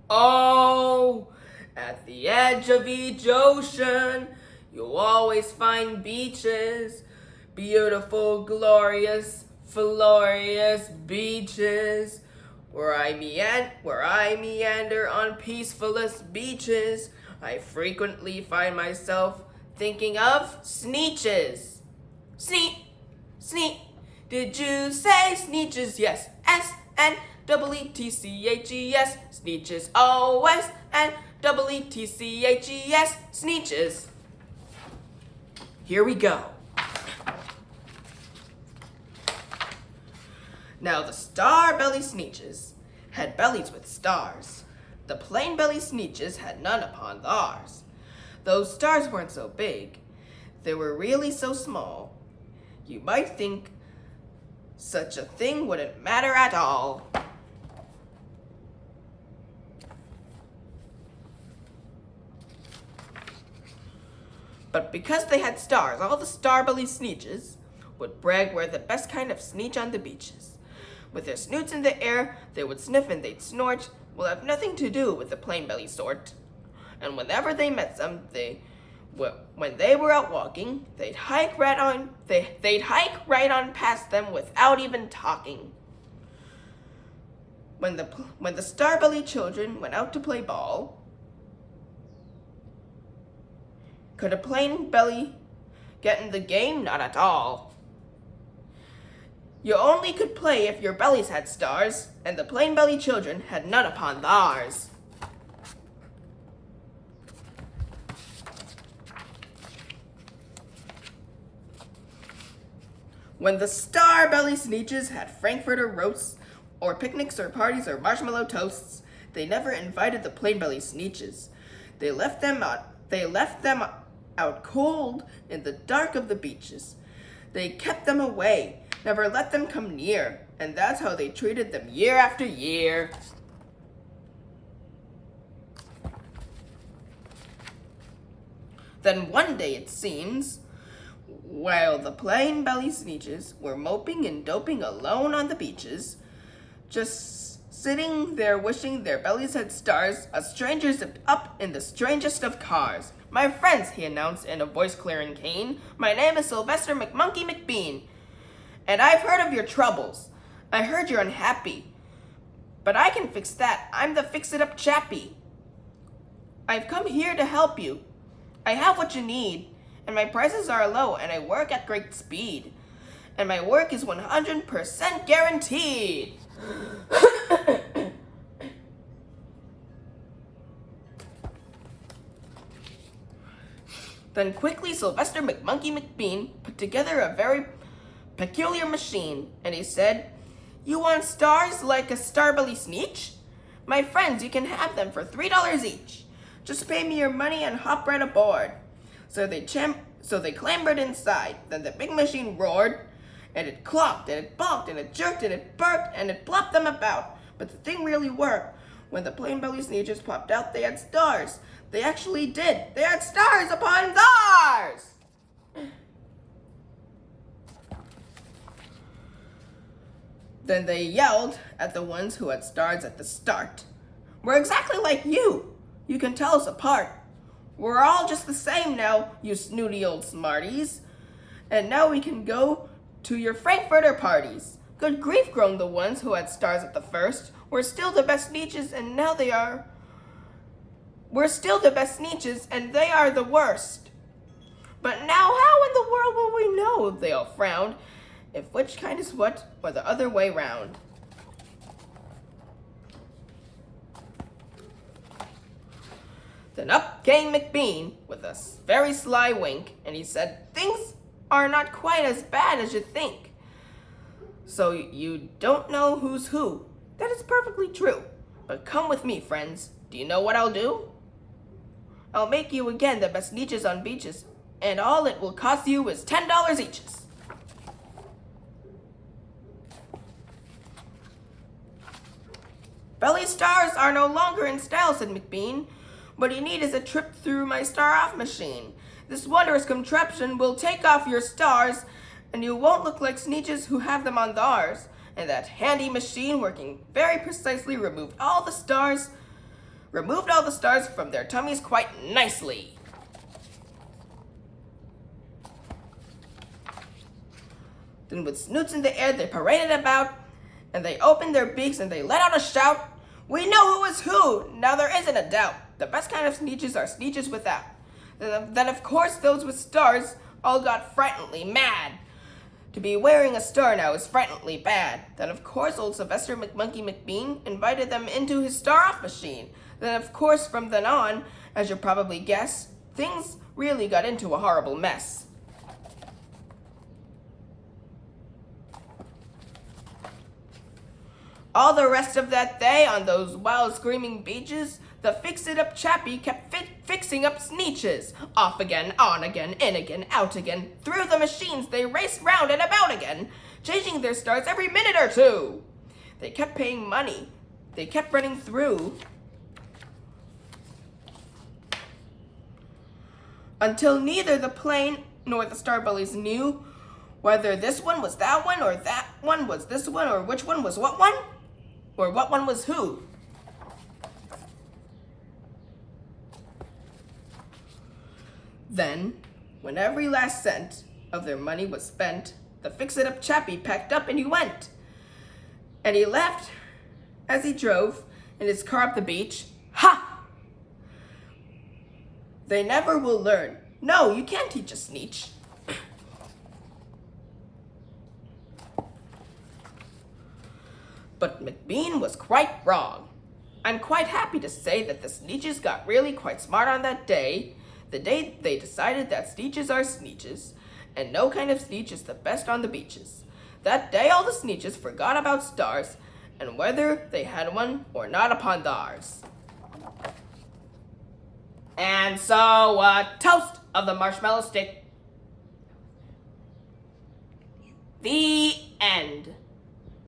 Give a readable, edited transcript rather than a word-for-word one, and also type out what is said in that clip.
Oh, at the edge of each ocean, you'll always find beaches. Beautiful, glorious, glorious beaches. Where I meander on peacefulest beaches, I frequently find myself thinking of Sneetches. Sneet. Did you say Sneetches? Yes. S-N-E-E-T-C-H-E-S. Sneetches. O-S-N-E-E-T-C-H-E-S. Sneetches. Here we go. Now the star-belly Sneetches had bellies with stars. The plain-belly Sneetches had none upon theirs. Those stars weren't so big. They were really so small. You might think such a thing wouldn't matter at all. But because they had stars, all the star-belly Sneetches would brag we're the best kind of Sneetch on the beaches. With their snoots in the air, they would sniff and they'd snort. Will have nothing to do with the plain-belly sort. And whenever they met some, when they were out walking, they'd hike right on past them without even talking. When the star-belly children went out to play ball, could a plain belly get in the game? Not at all. You only could play if your bellies had stars, and the plain belly children had none upon theirs. When the star-belly Sneetches had Frankfurter roasts, or picnics or parties or marshmallow toasts, they never invited the plain-belly Sneetches. They left them out cold in the dark of the beaches. They kept them away, never let them come near, and that's how they treated them year after year. Then one day, it seems, while the plain-belly Sneetches were moping and doping alone on the beaches, just sitting there wishing their bellies had stars, a stranger zipped up in the strangest of cars. "My friends," he announced in a voice clear and keen, "my name is Sylvester McMonkey McBean, and I've heard of your troubles. I heard you're unhappy, but I can fix that. I'm the fix-it-up chappie. I've come here to help you. I have what you need, and my prices are low, and I work at great speed, and my work is 100% guaranteed." Then quickly Sylvester McMonkey McBean put together a very peculiar machine, and he said, "You want stars like a star-belly Sneetch? My friends, you can have them for $3 each. Just pay me your money and hop right aboard." So they clambered inside. Then the big machine roared, and it clonked, and it bonked, and it jerked, and it barked, and it plopped them about. But the thing really worked. When the plain-belly Sneetches popped out, they had stars. They actually did. They had stars upon stars! Then they yelled at the ones who had stars at the start. "We're exactly like you. You can tell us apart. We're all just the same now, you snooty old smarties. And now we can go to your Frankfurter parties." "Good grief," groaned the ones who had stars at the first. We're still the best Sneetches, and they are the worst. But now how in the world will we know," they all frowned, "if which kind is what, or the other way round?" Then up came McBean with a very sly wink, and he said, "Things are not quite as bad as you think. So you don't know who's who. That is perfectly true. But come with me, friends. Do you know what I'll do? I'll make you again the best Sneetches on beaches, and all it will cost you is $10 each." "Belly stars are no longer in style," said McBean. "What you need is a trip through my star-off machine. This wondrous contraption will take off your stars, and you won't look like Sneetches who have them on theirs." And that handy machine, working very precisely, removed all the stars removed all the stars from their tummies quite nicely. Then with snoots in the air, they paraded about, and they opened their beaks and they let out a shout. We know who is who, now there isn't a doubt. The best kind of Sneetches are Sneetches without. Then of course those with stars all got frighteningly mad. To be wearing a star now is frighteningly bad. Then of course old Sylvester McMonkey McBean invited them into his star-off machine. Then of course from then on, as you'll probably guess, things really got into a horrible mess. All the rest of that day on those wild screaming beaches, the fix-it-up chappie kept fixing up Sneetches. Off again, on again, in again, out again. Through the machines they raced round and about again, changing their stars every minute or two. They kept paying money. They kept running through. Until neither the plane nor the Starbellies knew whether this one was that one, or that one was this one, or which one was what one, or what one was who. Then, when every last cent of their money was spent, the fix-it-up chappie packed up and he went. And he left as he drove in his car up the beach. Ha! They never will learn. No, you can't teach a Sneetch. But McBean was quite wrong. I'm quite happy to say that the Sneetches got really quite smart on that day, the day they decided that Sneetches are Sneetches, and no kind of Sneetch is the best on the beaches. That day all the Sneetches forgot about stars, and whether they had one or not upon theirs. And so, toast of the marshmallow stick. The